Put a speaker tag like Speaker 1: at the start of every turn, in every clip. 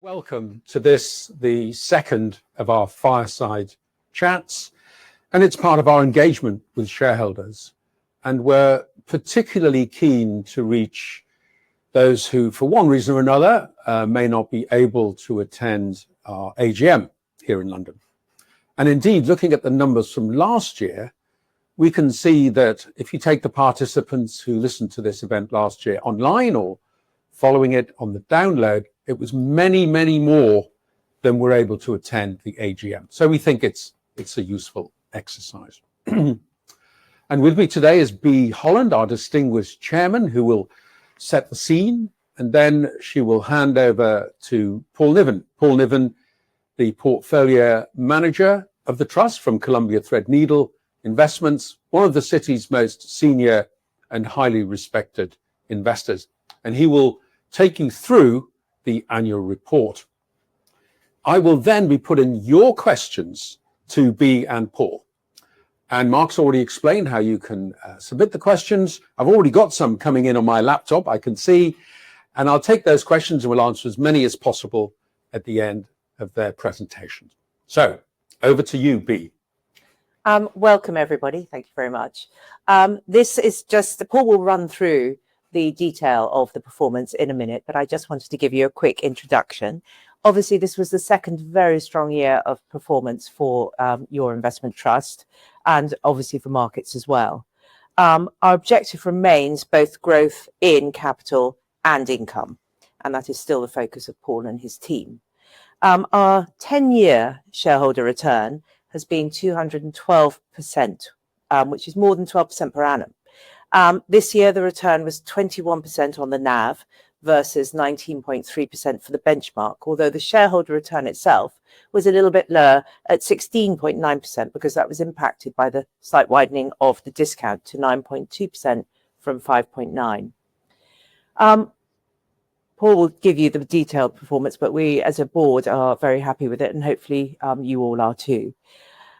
Speaker 1: Welcome to this, the second of our fireside chats, and it's part of our engagement with shareholders. And we're particularly keen to reach those who, for one reason or another, may not be able to attend our AGM here in London. And indeed, looking at the numbers from last year, we can see that if you take the participants who listened to this event last year online or following it on the download, it was many, many more than were able to attend the AGM. So we think it's a useful exercise. And with me today is Bea Holland, our distinguished chairman, who will set the scene, and then she will hand over to Paul Niven. Paul Niven, the portfolio manager of the trust from Columbia Threadneedle Investments, one of the city's most senior and highly respected investors. And he will take you through the annual report. I will then be putting your questions to Bea and Paul. And Mark's already explained how you can submit the questions. I've already got some coming in on my laptop, I can see, and I'll take those questions and we'll answer as many as possible at the end of their presentation. So over to you, Bea.
Speaker 2: Welcome, everybody. Thank you very much. This is just, Paul will run through the detail of the performance in a minute, but I just wanted to give you a quick introduction. Obviously, this was the second very strong year of performance for your investment trust and obviously for markets as well. Our objective remains both growth in capital and income, and that is still the focus of Paul and his team. Our 10-year shareholder return has been 212%, which is more than 12% per annum. This year, the return was 21% on the NAV versus 19.3% for the benchmark, although the shareholder return itself was a little bit lower at 16.9% because that was impacted by the slight widening of the discount to 9.2% from 5.9%. Paul will give you the detailed performance, but we as a board are very happy with it, and hopefully you all are too.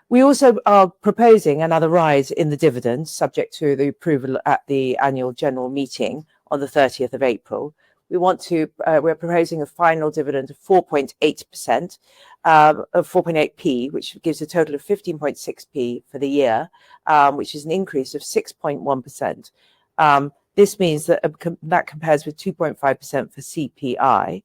Speaker 2: We also are proposing another rise in the dividend, subject to the approval at the annual general meeting on the 30th of April. We're proposing a final dividend of 4.8%, of 4.8p, which gives a total of 15.6p for the year, which is an increase of 6.1%. This means that that compares with 2.5% for CPI.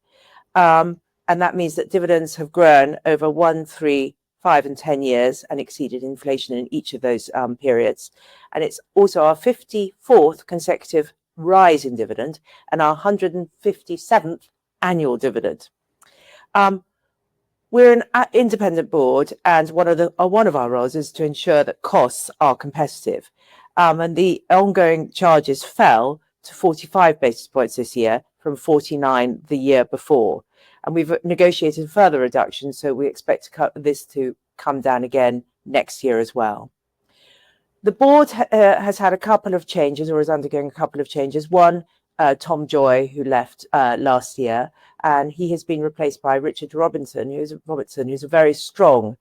Speaker 2: And that means that dividends have grown over 1, 3, 5 and 10 years and exceeded inflation in each of those periods. And it's also our 54th consecutive rise in dividend and our 157th annual dividend. We're an independent board, and one of our roles is to ensure that costs are competitive. And the ongoing charges fell to 45 basis points this year from 49 the year before. And we've negotiated further reductions, so we expect this to come down again next year as well. The board has had a couple of changes, or is undergoing a couple of changes. One, Tom Joy, who left last year, and he has been replaced by Richard Robertson, who's a very strong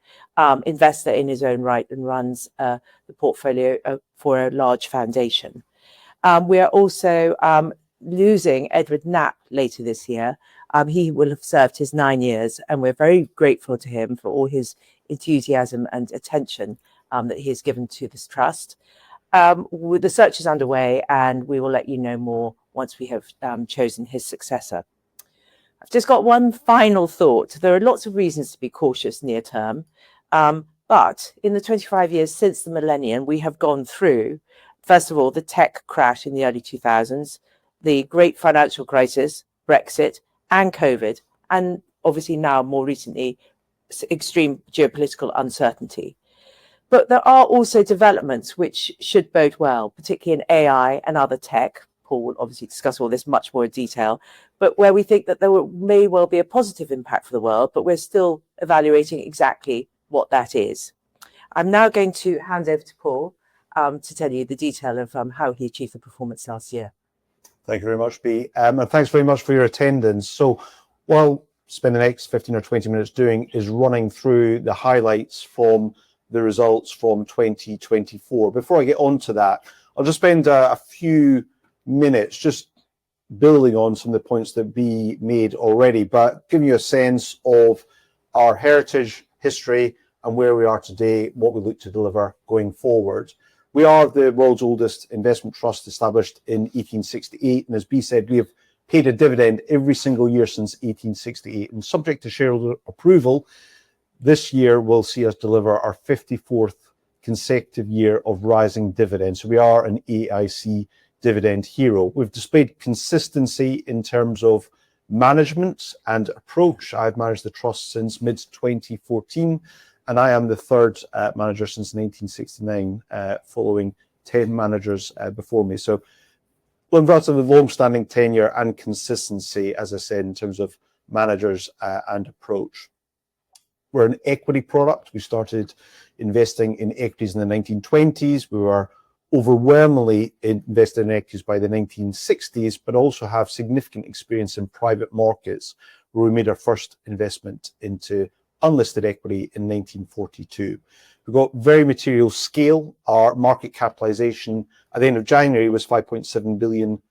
Speaker 2: investor in his own right and runs the portfolio for a large foundation. We are also losing Edward Knapp later this year. He will have served his 9 years, and we're very grateful to him for all his enthusiasm and attention that he has given to this trust. The search is underway, and we will let you know more once we have chosen his successor. I've just got one final thought. There are lots of reasons to be cautious near term, but in the 25 years since the millennium, we have gone through, first of all, the tech crash in the early 2000s, the great financial crisis, Brexit, and COVID, and obviously now more recently, extreme geopolitical uncertainty. But there are also developments which should bode well, particularly in AI and other tech. Paul will obviously discuss all this much more in detail, but where we think that there may well be a positive impact for the world, but we're still evaluating exactly what that is. I'm now going to hand over to Paul to tell you the detail of how he achieved the performance last year.
Speaker 3: Thank you very much, Bea. And thanks very much for your attendance. So what I'll spend the next 15 or 20 minutes doing is running through the highlights from the results from 2024. Before I get on to that, I'll just spend a few minutes just building on some of the points that B made already, but giving you a sense of our heritage, history, and where we are today, what we look to deliver going forward. We are the world's oldest investment trust, established in 1868, and as B said, we have paid a dividend every single year since 1868, and subject to shareholder approval, this year will see us deliver our 54th consecutive year of rising dividends. So we are an AIC dividend hero. We've displayed consistency in terms of management and approach. I've managed the trust since mid-2014, and I am the third manager since 1969, following 10 managers before me. So relatively long-standing tenure and consistency, as I said, in terms of managers and approach. We're an equity product. We started investing in equities in the 1920s. We were overwhelmingly invested in equities by the 1960s, but also have significant experience in private markets, where we made our first investment into unlisted equity in 1942. We've got very material scale. Our market capitalization at the end of January was £5.7 billion,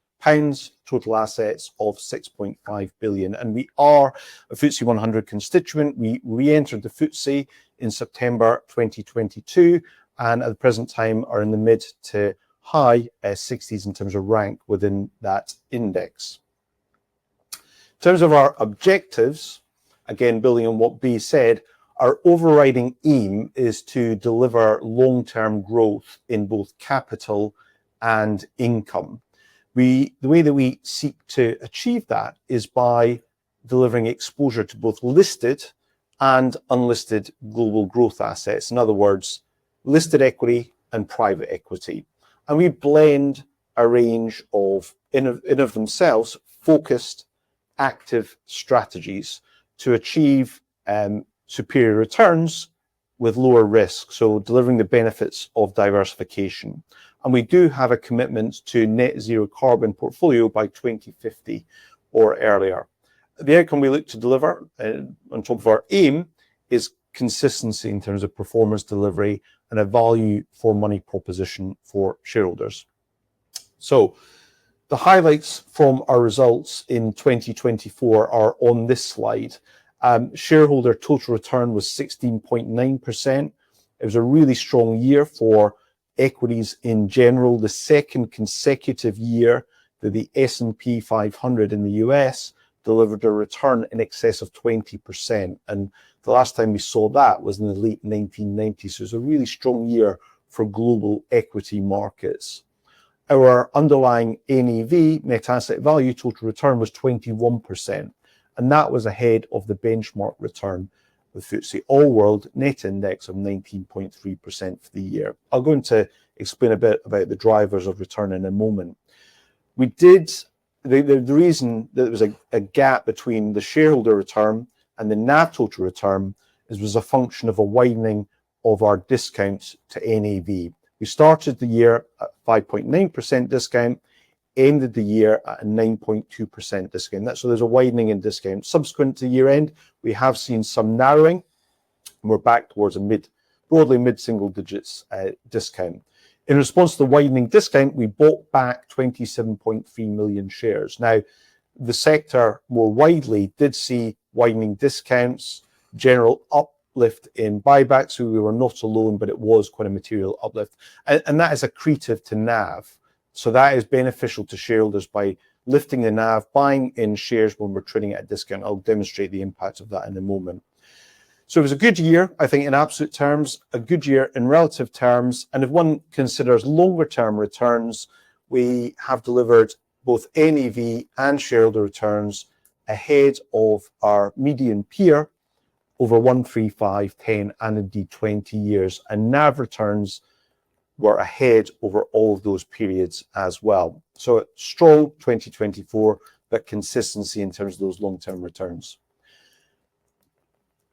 Speaker 3: total assets of 6.5 billion. And we are a FTSE 100 constituent. We re-entered the FTSE in September 2022, and at the present time are in the mid to high 60s in terms of rank within that index. In terms of our objectives, again, building on what B said, our overriding aim is to deliver long-term growth in both capital and income. The way that we seek to achieve that is by delivering exposure to both listed and unlisted global growth assets. In other words, listed equity and private equity. And we blend a range of, in of themselves, focused, active strategies to achieve superior returns with lower risk, so delivering the benefits of diversification. And we do have a commitment to net zero carbon portfolio by 2050 or earlier. The outcome we look to deliver on top of our aim is consistency in terms of performance delivery and a value for money proposition for shareholders. So the highlights from our results in 2024 are on this slide. Shareholder total return was 16.9%. It was a really strong year for equities in general, the second consecutive year that the S&P 500 in the US delivered a return in excess of 20. And the last time we saw that was in the late 1990s. So it was a really strong year for global equity markets. Our underlying NAV, net asset value, total return was 21%. And that was ahead of the benchmark return, the FTSE All World net index of 19.3% for the year. I'll go into explain a bit about the drivers of return in a moment. We did, the reason that there was a gap between the shareholder return and the NAV total return was a function of a widening of our discount to NAV. We started the year at 5.9% discount, ended the year at a 9.2% discount. So there's a widening in discount. Subsequent to year end, we have seen some narrowing, and we're back towards a broadly mid-single digits discount. In response to the widening discount, we bought back 27.3 million shares. Now, the sector more widely did see widening discounts, general uplift in buybacks, so we were not alone, but it was quite a material uplift. And that is accretive to NAV. So that is beneficial to shareholders by lifting the NAV, buying in shares when we're trading at a discount. I'll demonstrate the impact of that in a moment. So it was a good year, I think, in absolute terms, a good year in relative terms. And if one considers longer term returns, we have delivered both NAV and shareholder returns ahead of our median peer over 1, 3, 5, 10, and indeed 20 years. And NAV returns were ahead over all of those periods as well. So strong 2024, but consistency in terms of those long-term returns.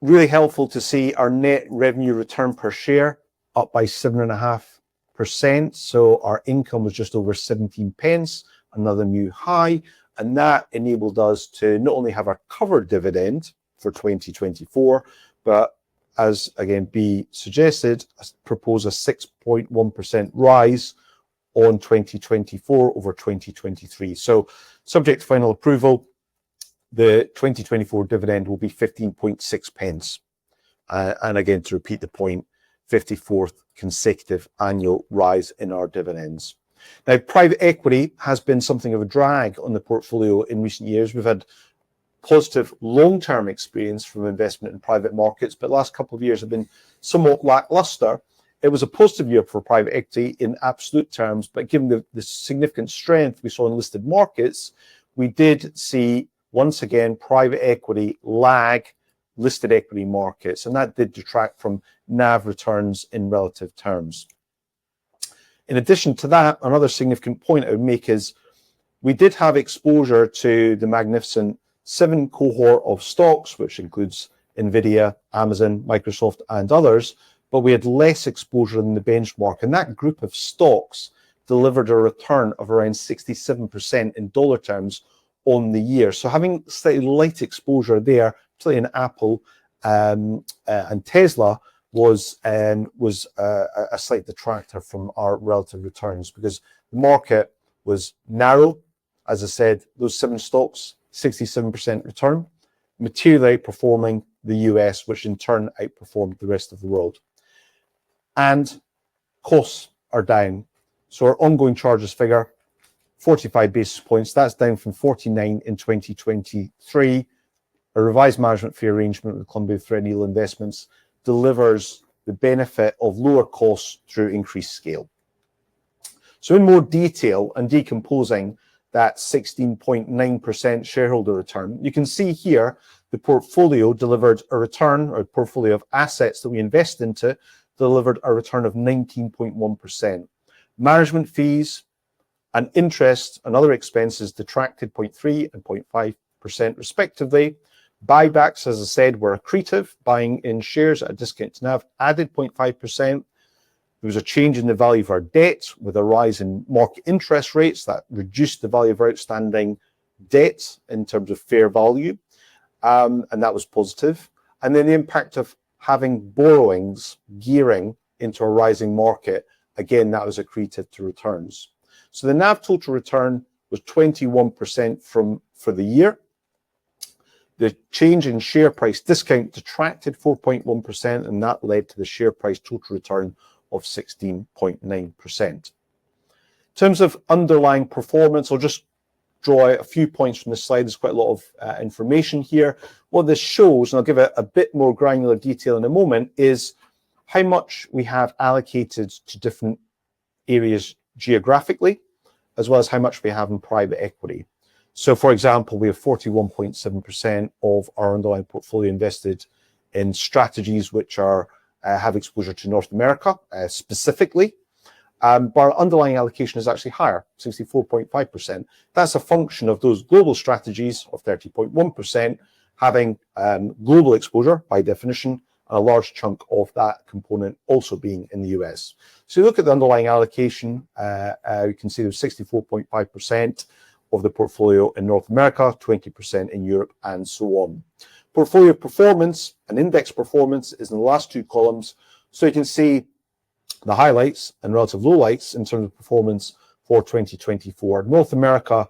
Speaker 3: Really helpful to see our net revenue return per share up by 7.5%. So our income was just over 17 pence, another new high. And that enabled us to not only have a covered dividend for 2024, but as again B suggested, propose a 6.1% rise on 2024 over 2023. So subject to final approval, the 2024 dividend will be 15.6 pence. And again, to repeat the point, 54th consecutive annual rise in our dividends. Now, private equity has been something of a drag on the portfolio in recent years. We've had positive long-term experience from investment in private markets, but the last couple of years have been somewhat lackluster. It was a positive year for private equity in absolute terms, but given the significant strength we saw in listed markets, we did see, once again, private equity lag listed equity markets, and that did detract from NAV returns in relative terms. In addition to that, another significant point I would make is we did have exposure to the Magnificent 7 cohort of stocks, which includes Nvidia, Amazon, Microsoft, and others, but we had less exposure than the benchmark. And that group of stocks delivered a return of around 67% in dollar terms on the year. So having slightly light exposure there, particularly in Apple and Tesla, was a slight detractor from our relative returns because the market was narrow. As I said, those 7 stocks, 67% return, materially outperforming the US, which in turn outperformed the rest of the world. And costs are down. So our ongoing charges figure, 45 basis points, that's down from 49 in 2023. A revised management fee arrangement with Columbia Threadneedle Investments delivers the benefit of lower costs through increased scale. So in more detail and decomposing that 16.9% shareholder return, you can see here the portfolio delivered a return, or a portfolio of assets that we invest into delivered a return of 19.1%. Management fees and interest and other expenses detracted 0.3 and 0.5% respectively. Buybacks, as I said, were accretive. Buying in shares at a discount to NAV added 0.5%. There was a change in the value of our debt with a rise in market interest rates that reduced the value of our outstanding debt in terms of fair value, and that was positive. And then the impact of having borrowings, gearing into a rising market, again, that was accretive to returns. So the NAV total return was 21% for the year. The change in share price discount detracted 4.1%, and that led to the share price total return of 16.9%. In terms of underlying performance, I'll just draw out a few points from this slide. There's quite a lot of information here. What this shows, and I'll give it a bit more granular detail in a moment, is how much we have allocated to different areas geographically, as well as how much we have in private equity. So, for example, we have 41.7% of our underlying portfolio invested in strategies which have exposure to North America specifically. But our underlying allocation is actually higher, 64.5%. That's a function of those global strategies of 30.1% having global exposure by definition, and a large chunk of that component also being in the US. So you look at the underlying allocation, you can see there's 64.5% of the portfolio in North America, 20% in Europe, and so on. Portfolio performance and index performance is in the last 2 columns. So you can see the highlights and relative lowlights in terms of performance for 2024. North America,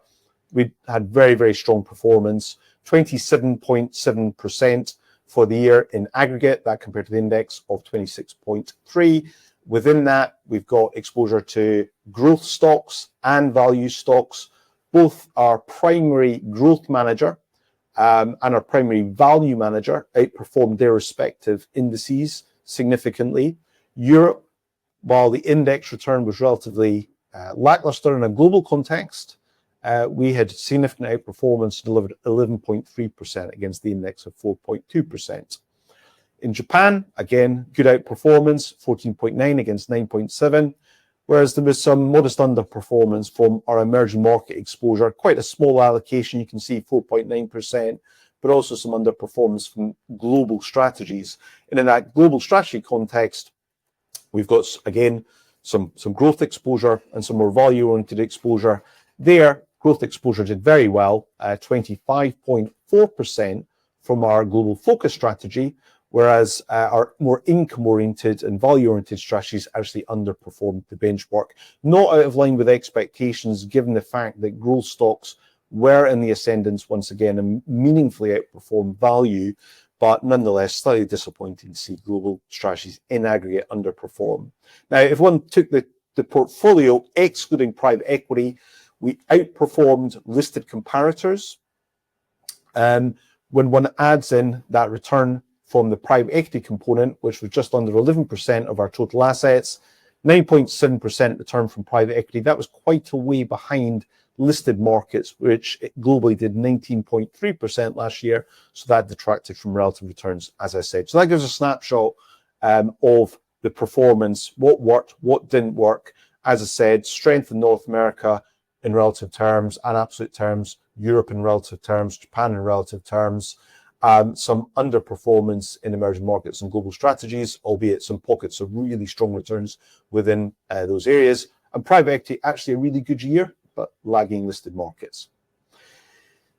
Speaker 3: we had very, very strong performance, 27.7% for the year in aggregate, that compared to the index of 26.3. Within that, we've got exposure to growth stocks and value stocks. Both our primary growth manager and our primary value manager outperformed their respective indices significantly. Europe, while the index return was relatively lackluster in a global context, we had significant outperformance, delivered 11.3% against the index of 4.2%. In Japan, again, good outperformance, 14.9 against 9.7, whereas there was some modest underperformance from our emerging market exposure, quite a small allocation, you can see 4.9%, but also some underperformance from global strategies. And in that global strategy context, we've got, again, some growth exposure and some more value-oriented exposure. There, growth exposure did very well, 25.4% from our global focus strategy, whereas our more income-oriented and value-oriented strategies actually underperformed the benchmark. Not out of line with expectations, given the fact that growth stocks were in the ascendance once again and meaningfully outperformed value, but nonetheless slightly disappointing to see global strategies in aggregate underperform. Now, if one took the portfolio, excluding private equity, we outperformed listed comparators. When one adds in that return from the private equity component, which was just under 11% of our total assets, 9.7% return from private equity, that was quite a way behind listed markets, which globally did 19.3% last year. So that detracted from relative returns, as I said. So that gives a snapshot of the performance, what worked, what didn't work. As I said, strength in North America in relative terms and absolute terms, Europe in relative terms, Japan in relative terms, some underperformance in emerging markets and global strategies, albeit some pockets of really strong returns within those areas. And private equity, actually a really good year, but lagging listed markets. In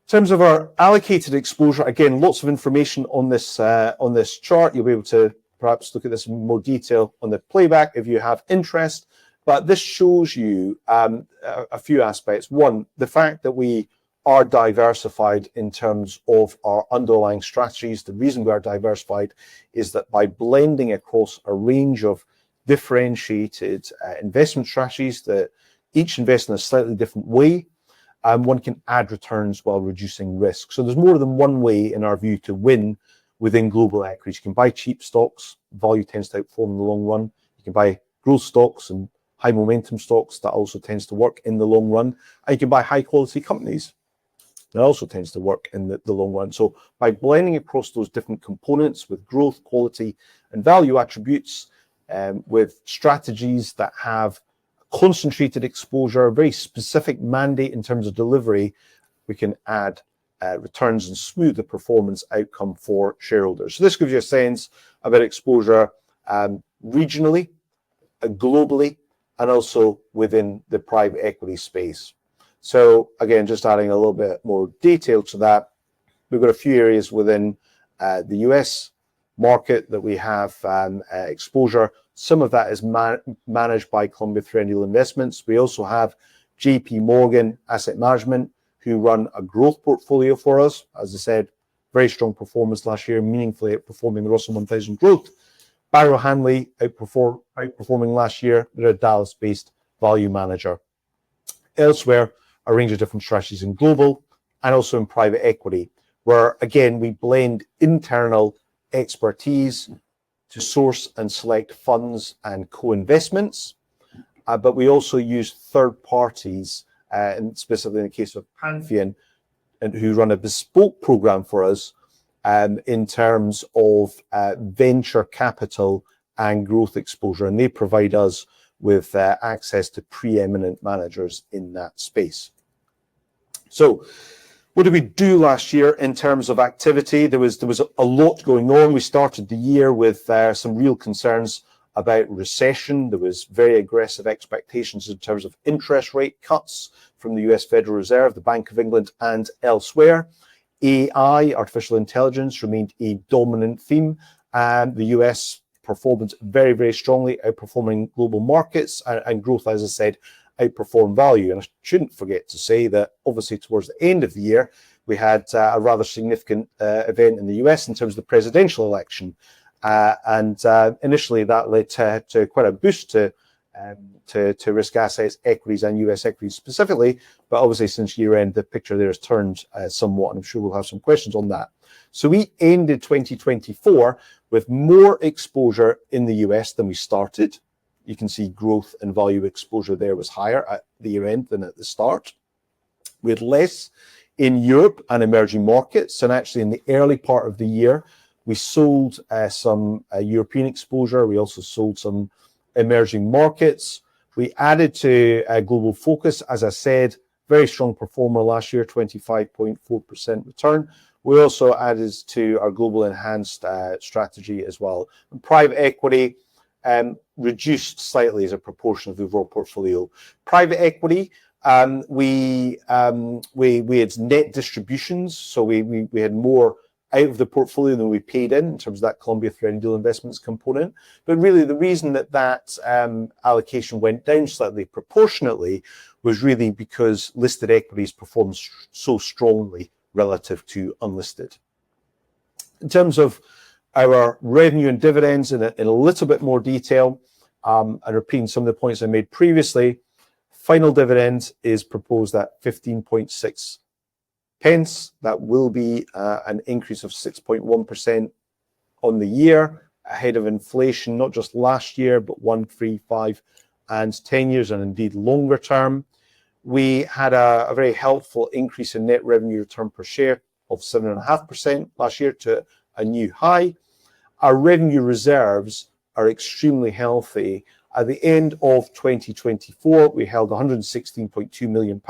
Speaker 3: terms of our allocated exposure, again, lots of information on this chart. You'll be able to perhaps look at this in more detail on the playback if you have interest. But this shows you a few aspects. One, the fact that we are diversified in terms of our underlying strategies. The reason we are diversified is that by blending across a range of differentiated investment strategies that each invest in a slightly different way, one can add returns while reducing risk. So there's more than one way, in our view, to win within global equities. You can buy cheap stocks, value tends to outperform in the long run. You can buy growth stocks and high momentum stocks, that also tends to work in the long run. And you can buy high quality companies, that also tends to work in the long run. So by blending across those different components with growth, quality, and value attributes, with strategies that have concentrated exposure, a very specific mandate in terms of delivery, we can add returns and smooth the performance outcome for shareholders. So this gives you a sense about exposure regionally, globally, and also within the private equity space. So again, just adding a little bit more detail to that, we've got a few areas within the US market that we have exposure. Some of that is managed by Columbia Threadneedle Investments. We also have JP Morgan Asset Management, who run a growth portfolio for us. As I said, very strong performance last year, meaningfully outperforming the Russell 1000 growth. Barrow Hanley outperforming last year. They're a Dallas-based value manager. Elsewhere, a range of different strategies in global and also in private equity, where again, we blend internal expertise to source and select funds and co-investments, but we also use third parties, and specifically in the case of Pantheon, and who run a bespoke program for us in terms of venture capital and growth exposure, and they provide us with access to preeminent managers in that space. So what did we do last year in terms of activity? There was a lot going on. We started the year with some real concerns about recession. There was very aggressive expectations in terms of interest rate cuts from the US Federal Reserve, the Bank of England, and elsewhere. AI, artificial intelligence, remained a dominant theme, and the US performed very, very strongly, outperforming global markets, and growth, as I said, outperformed value. And I shouldn't forget to say that obviously towards the end of the year, we had a rather significant event in the US in terms of the presidential election. And initially that led to quite a boost to risk assets, equities, and US equities specifically. But obviously since year end, the picture there has turned somewhat, and I'm sure we'll have some questions on that. So we ended 2024 with more exposure in the US than we started. You can see growth and value exposure there was higher at the year end than at the start. We had less in Europe and emerging markets. And actually in the early part of the year, we sold some European exposure. We also sold some emerging markets. We added to global focus, as I said, very strong performer last year, 25.4% return. We also added to our global enhanced strategy as well. And private equity reduced slightly as a proportion of the overall portfolio. Private equity, we had net distributions, so we had more out of the portfolio than we paid in terms of that Columbia Threadneedle Investments component. But really the reason that allocation went down slightly proportionately was really because listed equities performed so strongly relative to unlisted. In terms of our revenue and dividends in a little bit more detail, and repeating some of the points I made previously, final dividend is proposed at 15.6 pence. That will be an increase of 6.1% on the year, ahead of inflation, not just last year, but 1, 3, 5, and 10 years, and indeed longer term. We had a very helpful increase in net revenue return per share of 7.5% last year to a new high. Our revenue reserves are extremely healthy. At the end of 2024, we held £116.2 million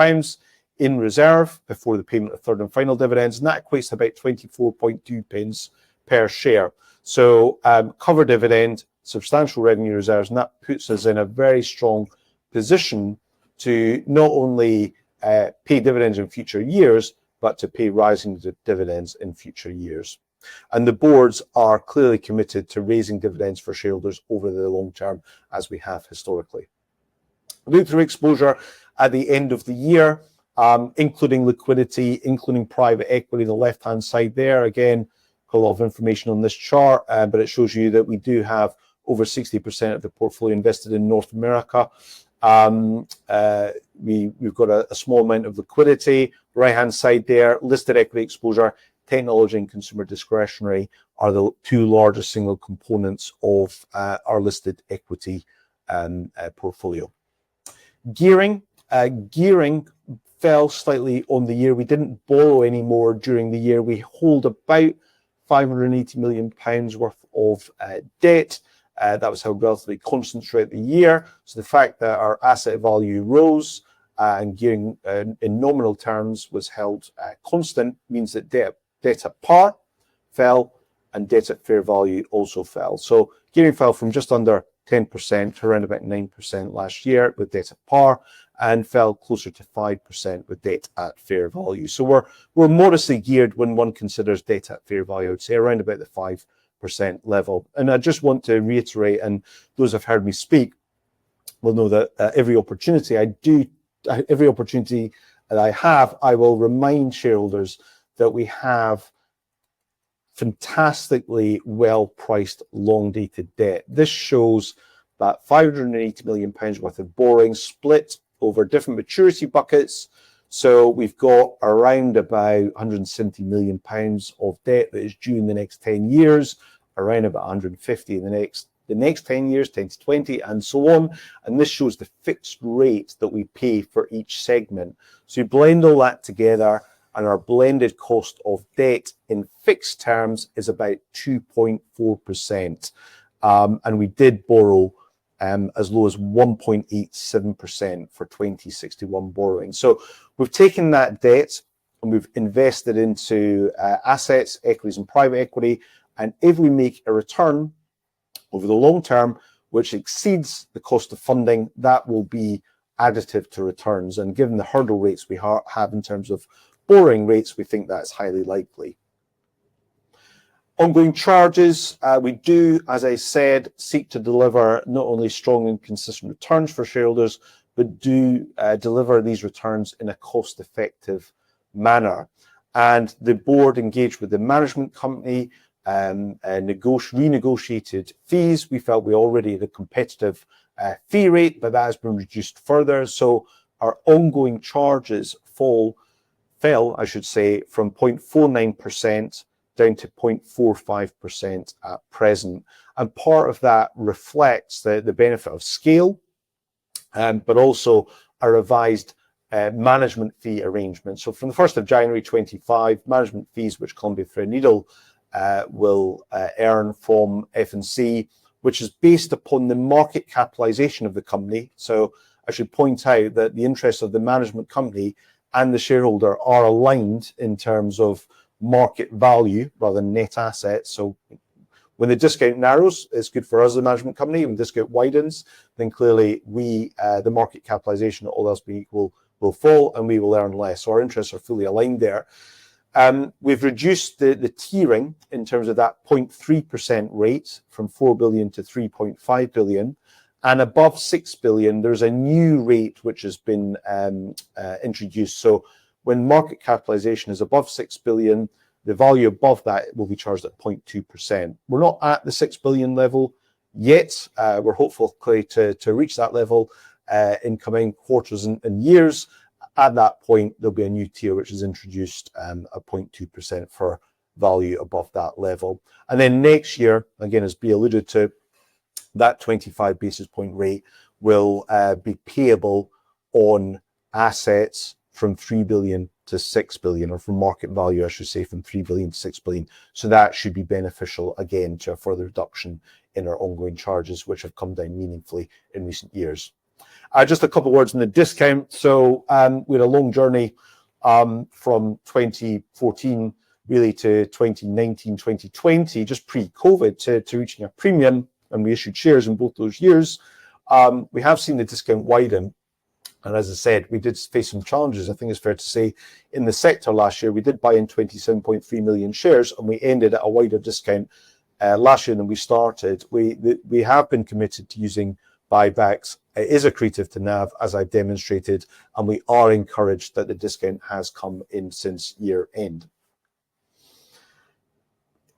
Speaker 3: in reserve before the payment of third and final dividends, and that equates to about 24.2 pence per share. So cover dividend, substantial revenue reserves, and that puts us in a very strong position to not only pay dividends in future years, but to pay rising dividends in future years. And the boards are clearly committed to raising dividends for shareholders over the long term, as we have historically. Look-through exposure at the end of the year, including liquidity, including private equity, the left-hand side there. Again, a lot of information on this chart, but it shows you that we do have over 60% of the portfolio invested in North America. We've got a small amount of liquidity. Right-hand side there, listed equity exposure, technology and consumer discretionary are the two largest single components of our listed equity portfolio. Gearing fell slightly on the year. We didn't borrow any more during the year. We hold about £580 million worth of debt. That was held relatively constant throughout the year. So the fact that our asset value rose and gearing in nominal terms was held constant means that debt at par fell and debt at fair value also fell. So gearing fell from just under 10% to around about 9% last year with debt at par, and fell closer to 5% with debt at fair value. So we're modestly geared when one considers debt at fair value. I would say around about the 5% level. And I just want to reiterate, and those who have heard me speak will know that every opportunity that I have, I will remind shareholders that we have fantastically well-priced long-dated debt. This shows that £580 million worth of borrowing split over different maturity buckets. So we've got around about £170 million of debt that is due in the next 10 years, around about 150 in the next 10 years, 10 to 20, and so on. And this shows the fixed rate that we pay for each segment. So you blend all that together, and our blended cost of debt in fixed terms is about 2.4%. And we did borrow as low as 1.87% for 2061 borrowing. So we've taken that debt and we've invested into assets, equities and private equity. And if we make a return over the long term, which exceeds the cost of funding, that will be additive to returns. And given the hurdle rates we have in terms of borrowing rates, we think that's highly likely. Ongoing charges, we do, as I said, seek to deliver not only strong and consistent returns for shareholders, but do deliver these returns in a cost-effective manner. And the board engaged with the management company, renegotiated fees. We felt we already had a competitive fee rate, but that has been reduced further. So our ongoing charges fell, I should say, from 0.49% down to 0.45% at present. And part of that reflects the benefit of scale, but also a revised management fee arrangement. So from the 1st of January 25, management fees which Columbia Threadneedle will earn from F&C, which is based upon the market capitalization of the company. So I should point out that the interests of the management company and the shareholder are aligned in terms of market value rather than net assets. So when the discount narrows, it's good for us, the management company. When the discount widens, then clearly the market capitalization, all else being equal, will fall and we will earn less. So our interests are fully aligned there. We've reduced the tiering in terms of that 0.3% rate from 4 billion to 3.5 billion. And above 6 billion, there's a new rate which has been introduced. So when market capitalization is above 6 billion, the value above that will be charged at 0.2%. We're not at the 6 billion level yet. We're hopeful to reach that level in coming quarters and years. At that point, there'll be a new tier which is introduced at 0.2% for value above that level. And then next year, again, as B alluded to, that 25 basis point rate will be payable on assets from 3 billion to 6 billion, or from market value, I should say, from 3 billion to 6 billion. So that should be beneficial, again, to a further reduction in our ongoing charges, which have come down meaningfully in recent years. Just a couple of words on the discount. So we had a long journey from 2014 really to 2019, 2020, just pre-COVID, to reaching a premium, and we issued shares in both those years. We have seen the discount widen. And as I said, we did face some challenges, I think it's fair to say, in the sector last year. We did buy in 27.3 million shares, and we ended at a wider discount last year than we started. We have been committed to using buybacks. It is accretive to NAV, as I've demonstrated, and we are encouraged that the discount has come in since year end.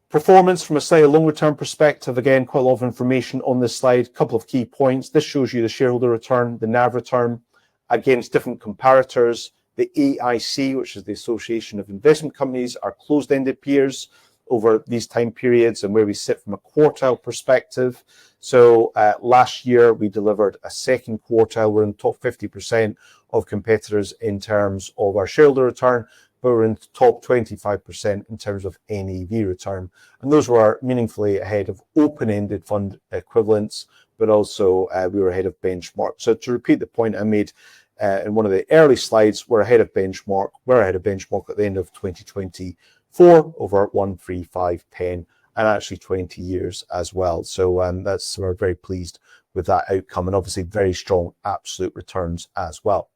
Speaker 3: Performance from a slightly longer term perspective, again, quite a lot of information on this slide. A couple of key points. This shows you the shareholder return, the NAV return, against different comparators. The AIC, which is the Association of Investment Companies, are closed-ended peers over these time periods, and where we sit from a quartile perspective. So last year we delivered a second quartile. We're in the top 50% of competitors in terms of our shareholder return, but we're in the top 25% in terms of NAV return. And those were meaningfully ahead of open-ended fund equivalents, but also we were ahead of benchmark. So to repeat the point I made in one of the early slides, we're ahead of benchmark. We're ahead of benchmark at the end of 2024 over 1, 3, 5, 10, and actually 20 years as well. So we're very pleased with that outcome, and obviously very strong absolute returns as well.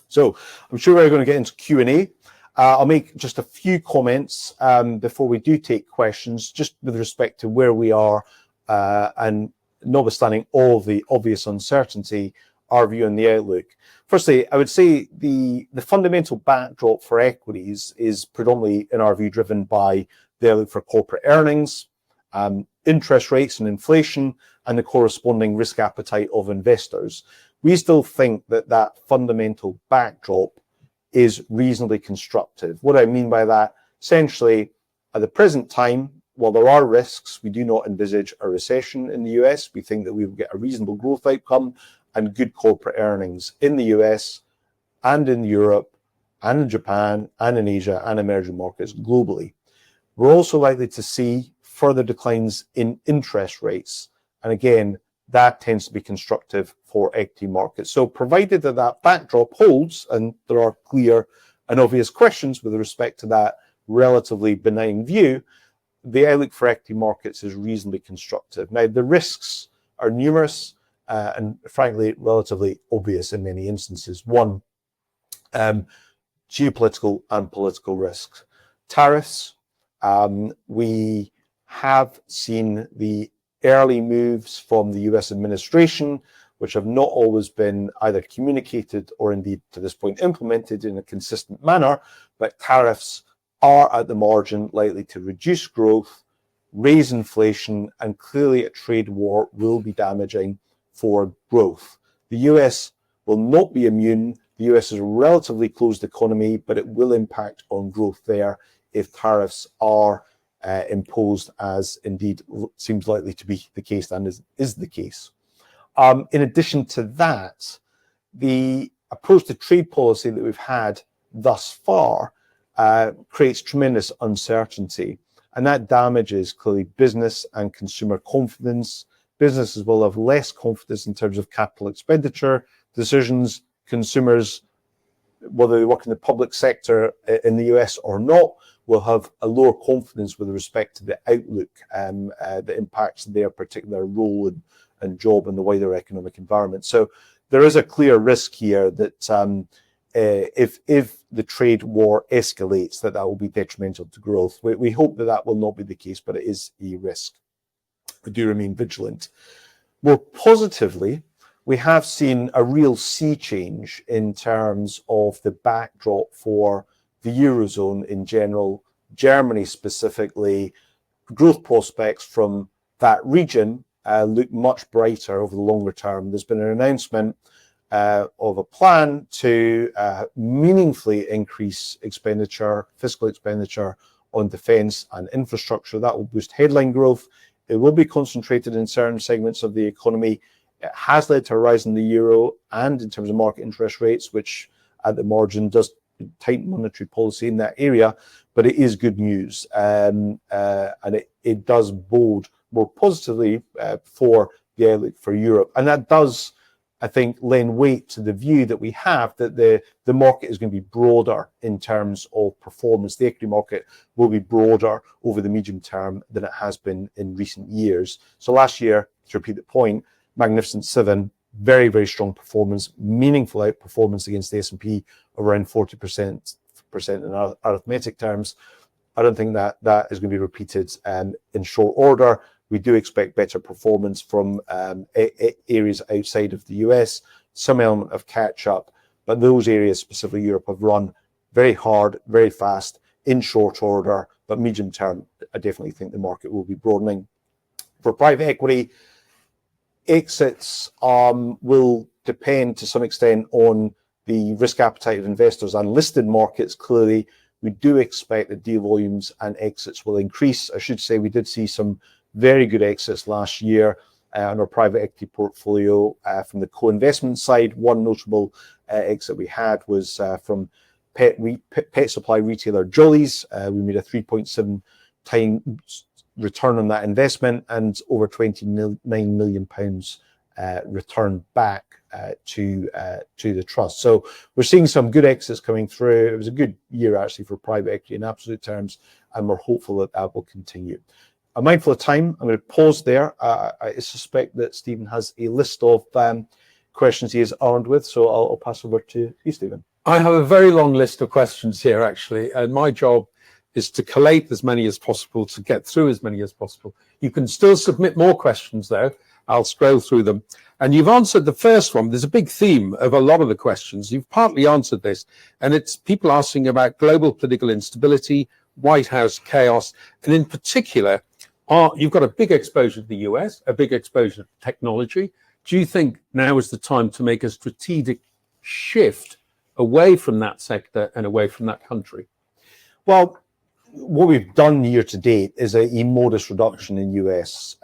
Speaker 3: So I'm sure we're going to get into Q&A. I'll make just a few comments before we do take questions, just with respect to where we are and notwithstanding all the obvious uncertainty, our view on the outlook. Firstly, I would say the fundamental backdrop for equities is predominantly, in our view, driven by the outlook for corporate earnings, interest rates and inflation, and the corresponding risk appetite of investors. We still think that fundamental backdrop is reasonably constructive. What I mean by that, essentially, at the present time, while there are risks, we do not envisage a recession in the US. We think that we will get a reasonable growth outcome and good corporate earnings in the US and in Europe and in Japan and in Asia and emerging markets globally. We're also likely to see further declines in interest rates. And again, that tends to be constructive for equity markets. So provided that backdrop holds, and there are clear and obvious questions with respect to that relatively benign view, the outlook for equity markets is reasonably constructive. Now, the risks are numerous and frankly, relatively obvious in many instances. One, geopolitical and political risks. Tariffs, we have seen the early moves from the US administration, which have not always been either communicated or indeed to this point implemented in a consistent manner, but tariffs are at the margin likely to reduce growth, raise inflation, and clearly a trade war will be damaging for growth. The US will not be immune. The US is a relatively closed economy, but it will impact on growth there if tariffs are imposed, as indeed seems likely to be the case and is the case. In addition to that, the approach to trade policy that we've had thus far creates tremendous uncertainty, and that damages clearly business and consumer confidence. Businesses will have less confidence in terms of capital expenditure decisions. Consumers, whether they work in the public sector in the US or not, will have a lower confidence with respect to the outlook that impacts their particular role and job in the wider economic environment. So there is a clear risk here that if the trade war escalates, that will be detrimental to growth. We hope that that will not be the case, but it is a risk. We do remain vigilant. More positively, we have seen a real sea change in terms of the backdrop for the Eurozone in general, Germany specifically. Growth prospects from that region look much brighter over the longer term. There's been an announcement of a plan to meaningfully increase expenditure, fiscal expenditure on defence and infrastructure. That will boost headline growth. It will be concentrated in certain segments of the economy. It has led to a rise in the euro and in terms of market interest rates, which at the margin does tighten monetary policy in that area, but it is good news. And it does bode more positively for the outlook for Europe. And that does, I think, lend weight to the view that we have that the market is going to be broader in terms of performance. The equity market will be broader over the medium term than it has been in recent years. So last year, to repeat the point, Magnificent Seven, very, very strong performance, meaningful outperformance against the S&P of around 40% in arithmetic terms. I don't think that is going to be repeated in short order. We do expect better performance from areas outside of the US, some element of catch-up, but those areas, specifically Europe, have run very hard, very fast, in short order, but medium term, I definitely think the market will be broadening. For private equity, exits will depend to some extent on the risk appetite of investors. Unlisted markets, clearly, we do expect that deal volumes and exits will increase. I should say we did see some very good exits last year on our private equity portfolio from the co-investment side. One notable exit we had was from pet supply retailer Jollyes. We made a 3.7 times return on that investment and over £29 million returned back to the trust. So we're seeing some good exits coming through. It was a good year actually for private equity in absolute terms, and we're hopeful that that will continue. I'm mindful of time. I'm going to pause there. I suspect that Stephen has a list of questions he is armed with, so I'll pass over to you, Stephen.
Speaker 1: I have a very long list of questions here, actually, and my job is to collate as many as possible, to get through as many as possible. You can still submit more questions, though. I'll scroll through them. And you've answered the first one. There's a big theme of a lot of the questions. You've partly answered this, and it's people asking about global political instability, White House chaos, and in particular, you've got a big exposure to the US, a big exposure to technology. Do you think now is the time to make a strategic shift away from that sector and away from that country?
Speaker 3: Well, what we've done year to date is a modest reduction in US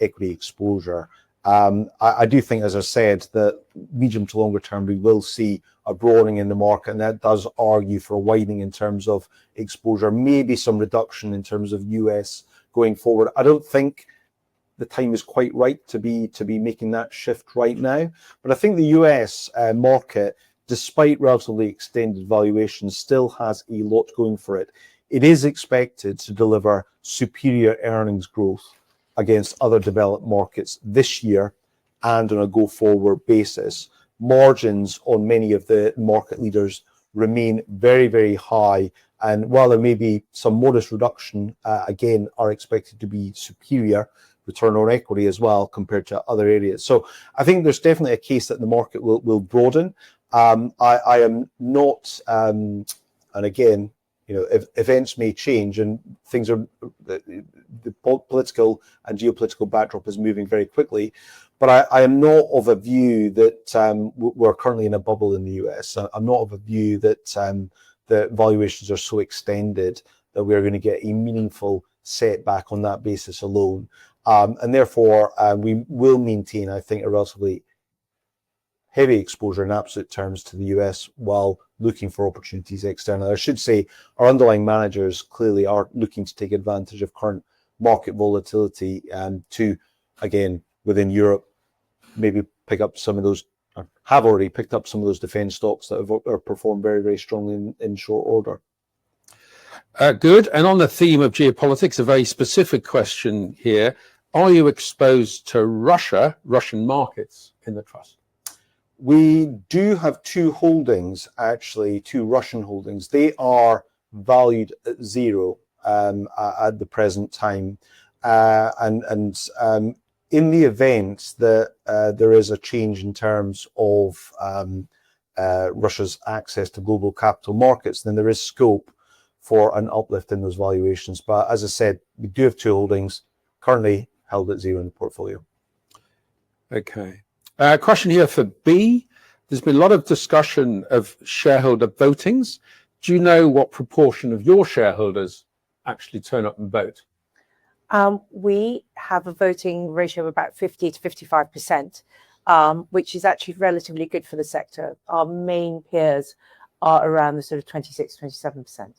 Speaker 3: equity exposure. I do think, as I said, that medium to longer term, we will see a broadening in the market, and that does argue for a widening in terms of exposure, maybe some reduction in terms of US going forward. I don't think the time is quite right to be making that shift right now, but I think the US market, despite relatively extended valuations, still has a lot going for it. It is expected to deliver superior earnings growth against other developed markets this year and on a go-forward basis. Margins on many of the market leaders remain very, very high, and while there may be some modest reduction, again, are expected to be superior return on equity as well compared to other areas. So I think there's definitely a case that the market will broaden. I am not, and again, you know, if events may change and things are, the political and geopolitical backdrop is moving very quickly, but I am not of a view that we're currently in a bubble in the US. I'm not of a view that the valuations are so extended that we're going to get a meaningful setback on that basis alone. And therefore, we will maintain, I think, a relatively heavy exposure in absolute terms to the US while looking for opportunities externally. I should say our underlying managers clearly are looking to take advantage of current market volatility and to, again, within Europe, maybe pick up some of those, or have already picked up some of those defence stocks that have performed very, very strongly in short order.
Speaker 1: Good. And on the theme of geopolitics, a very specific question here. Are you exposed to Russian markets in the trust?
Speaker 3: We do have two holdings, actually, two Russian holdings. They are valued at zero at the present time. In the event that there is a change in terms of Russia's access to global capital markets, then there is scope for an uplift in those valuations. But as I said, we do have two holdings currently held at zero in the portfolio.
Speaker 1: Okay. Question here for B. There's been a lot of discussion of shareholder votings. Do you know what proportion of your shareholders actually turn up and vote?
Speaker 2: We have a voting ratio of about 50 to 55%, which is actually relatively good for the sector. Our main peers are around the sort of 26, 27%.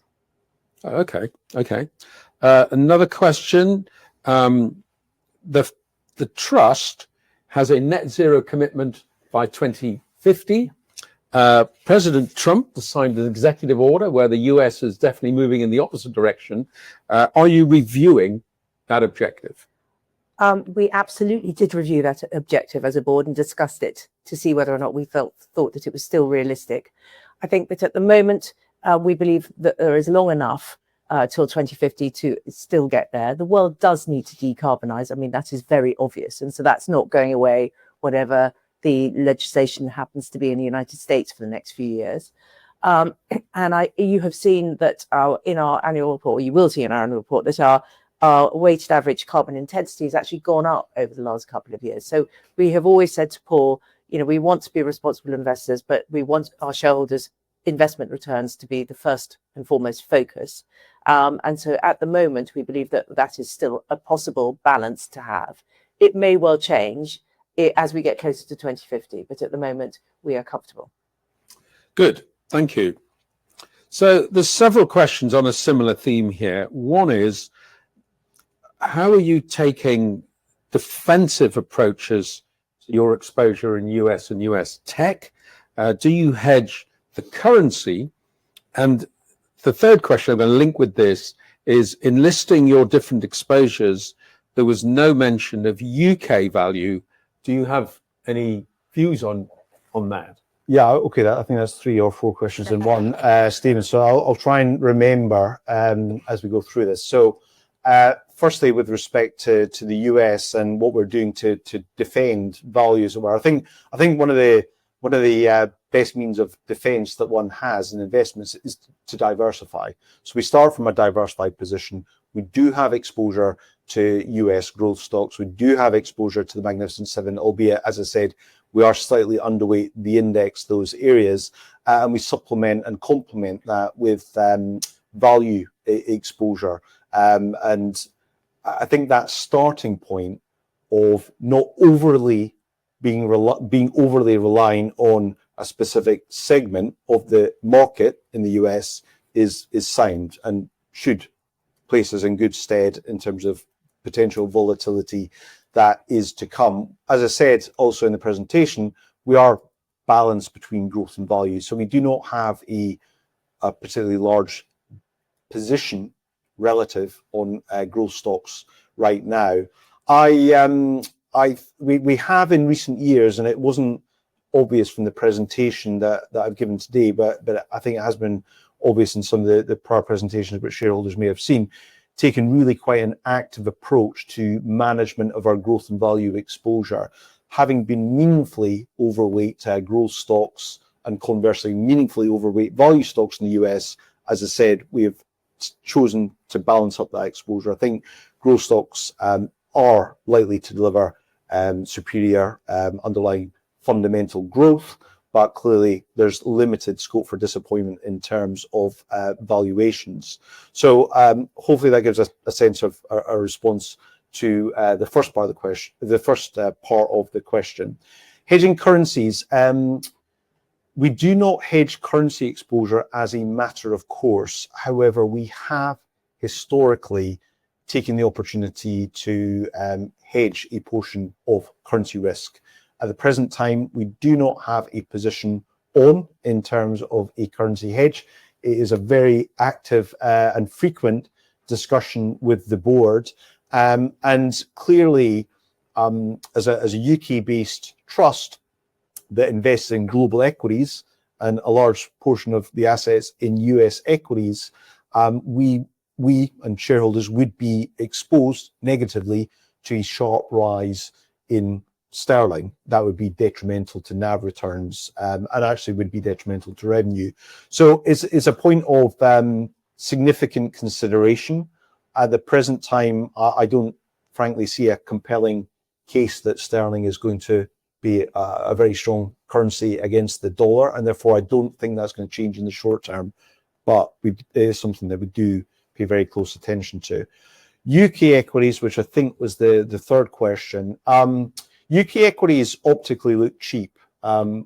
Speaker 1: Okay. Another question. The trust has a net zero commitment by 2050. President Trump has signed an executive order where the US is definitely moving in the opposite direction. Are you reviewing that objective?
Speaker 2: We absolutely did review that objective as a board and discussed it to see whether or not we thought that it was still realistic. I think that at the moment, we believe that there is long enough till 2050 to still get there. The world does need to decarbonize. I mean, that is very obvious. And so that's not going away, whatever the legislation happens to be in the United States for the next few years. You have seen that in our annual report, you will see in our annual report that our weighted average carbon intensity has actually gone up over the last couple of years. So we have always said to Paul, we want to be responsible investors, but we want our shareholders' investment returns to be the first and foremost focus. And so at the moment, we believe that that is still a possible balance to have. It may well change as we get closer to 2050, but at the moment, we are comfortable.
Speaker 1: Good, thank you. So there's several questions on a similar theme here. One is, how are you taking defensive approaches to your exposure in US and US tech? Do you hedge the currency? And the third question I'm going to link with this is, in listing your different exposures, there was no mention of UK value. Do you have any views on that?
Speaker 3: Yeah, okay. I think that's 3 or 4 questions in one, Stephen. So I'll try and remember as we go through this. So firstly, with respect to the US and what we're doing to defend values, I think one of the best means of defense that one has in investments is to diversify. So we start from a diversified position. We do have exposure to US growth stocks. We do have exposure to the Magnificent Seven, albeit, as I said, we are slightly underweight the index, those areas, and we supplement and complement that with value exposure. And I think that starting point of not overly being overly relying on a specific segment of the market in the US is sound and should place us in good stead in terms of potential volatility that is to come. As I said also in the presentation, we are balanced between growth and value. So we do not have a particularly large position relative on growth stocks right now. We have in recent years, and it wasn't obvious from the presentation that I've given today, but I think it has been obvious in some of the prior presentations which shareholders may have seen, taken really quite an active approach to management of our growth and value exposure, having been meaningfully overweight growth stocks and conversely meaningfully overweight value stocks in the US. As I said, we have chosen to balance up that exposure. I think growth stocks are likely to deliver superior underlying fundamental growth, but clearly there's limited scope for disappointment in terms of valuations. So hopefully that gives us a sense of a response to the first part of the question. The first part of the question, hedging currencies. We do not hedge currency exposure as a matter of course. However, we have historically taken the opportunity to hedge a portion of currency risk. At the present time, we do not have a position on in terms of a currency hedge. It is a very active and frequent discussion with the board. And clearly, as a UK-based trust, that invests in global equities and a large portion of the assets in US equities, we and shareholders would be exposed negatively to a sharp rise in sterling. That would be detrimental to NAV returns, and actually would be detrimental to revenue. So it's a point of significant consideration. At the present time, I don't frankly see a compelling case that sterling is going to be a very strong currency against the dollar, and therefore I don't think that's going to change in the short term, but it is something that we do pay very close attention to. UK equities, which I think was the third question. UK equities optically look cheap,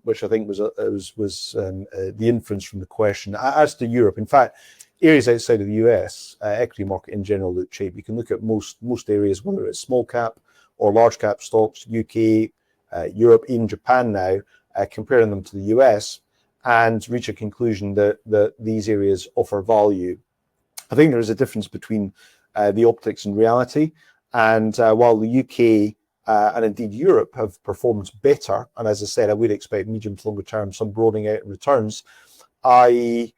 Speaker 3: which I think was the inference from the question. As to Europe, in fact, areas outside of the US, equity market in general look cheap. You can look at most areas, whether it's small cap or large cap stocks, UK, Europe, even Japan now, comparing them to the US, and reach a conclusion that these areas offer value. I think there is a difference between the optics and reality, and while the UK and indeed Europe have performed better, and as I said, I would expect medium to longer term some broadening out in returns, I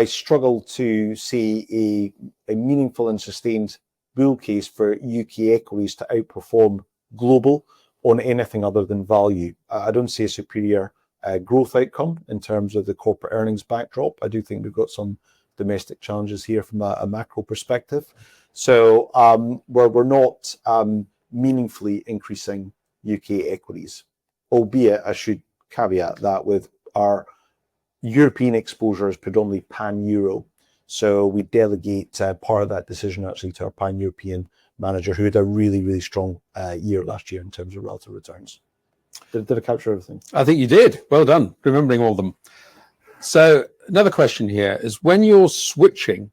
Speaker 3: struggle to see a meaningful and sustained bull case for UK equities to outperform global on anything other than value. I don't see a superior growth outcome in terms of the corporate earnings backdrop. I do think we've got some domestic challenges here from a macro perspective. So we're not meaningfully increasing UK equities, albeit I should caveat that with our European exposure is predominantly pan-Euro. So we delegate part of that decision actually to our pan-European manager, who had a really, really strong year last year in terms of relative returns. Did I capture everything?
Speaker 1: I think you did. Well done, remembering all of them. So another question here is, when you're switching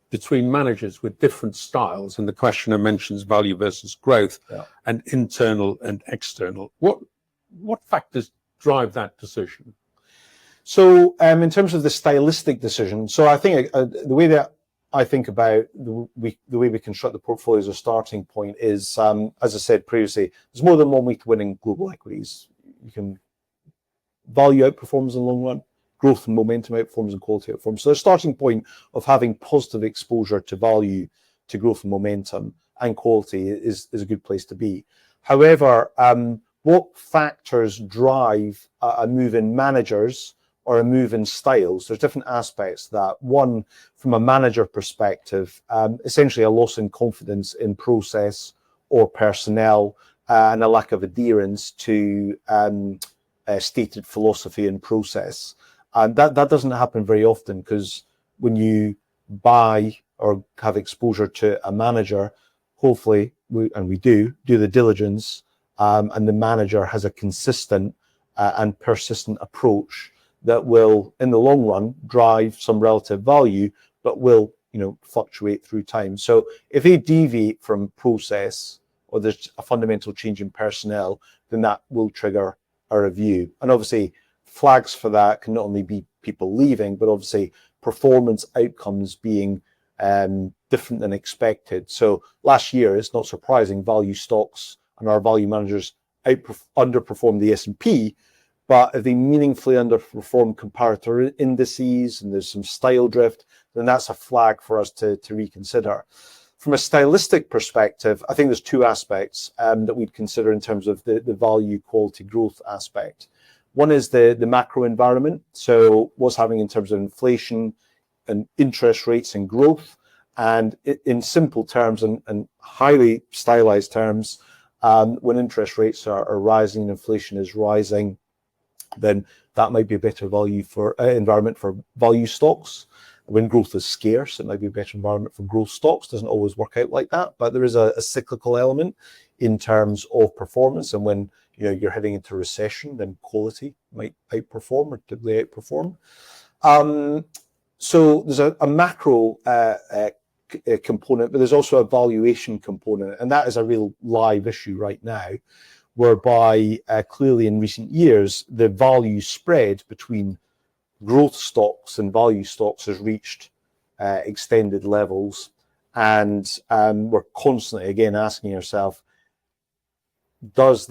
Speaker 1: between managers with different styles, and the questioner mentions value versus growth, and internal and external, what factors drive that decision?
Speaker 3: So in terms of the stylistic decision, so I think the way that I think about the way we construct the portfolio as a starting point is, as I said previously, there's more than one way to win in global equities. You can value outperforms in the long run, growth and momentum outperforms, and quality outperforms. So the starting point of having positive exposure to value, to growth and momentum and quality is a good place to be. However, what factors drive a move in managers or a move in styles? There's different aspects to that. One, from a manager perspective, essentially a loss in confidence in process or personnel, and a lack of adherence to stated philosophy and process. And that doesn't happen very often, because when you buy or have exposure to a manager, hopefully, we do the diligence, and the manager has a consistent and persistent approach that will, in the long run, drive some relative value, but will, fluctuate through time. So if they deviate from process, or there's a fundamental change in personnel, then that will trigger a review. And obviously, flags for that can not only be people leaving, but obviously performance outcomes being different than expected. So last year, it's not surprising, value stocks and our value managers underperformed the S&P. But if they meaningfully underperform comparator indices and there's some style drift, then that's a flag for us to reconsider. From a stylistic perspective, I think there's two aspects that we'd consider in terms of the value, quality, growth aspect. One is the macro environment. So what's happening in terms of inflation and interest rates and growth. And in simple terms and highly stylized terms, when interest rates are rising and inflation is rising, then that might be a better value for environment for value stocks. When growth is scarce, it might be a better environment for growth stocks. Doesn't always work out like that, but there is a cyclical element in terms of performance. And when you're heading into recession, then quality might outperform or typically outperform. So there's a macro component, but there's also a valuation component, and that is a real live issue right now, whereby clearly in recent years, the value spread between growth stocks and value stocks has reached extended levels. And we're constantly, again, asking ourselves, is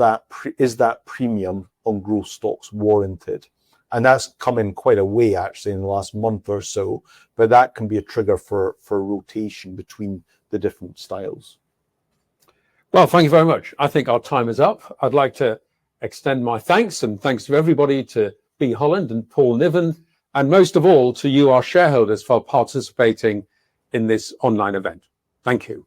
Speaker 3: that premium on growth stocks warranted? And that's come in quite a way actually in the last month or so, but that can be a trigger for rotation between the different styles.
Speaker 1: Well, thank you very much. I think our time is up. I'd like to extend my thanks, and thanks to everybody, to B. Holland and Paul Niven, and most of all to you, our shareholders, for participating in this online event. Thank you.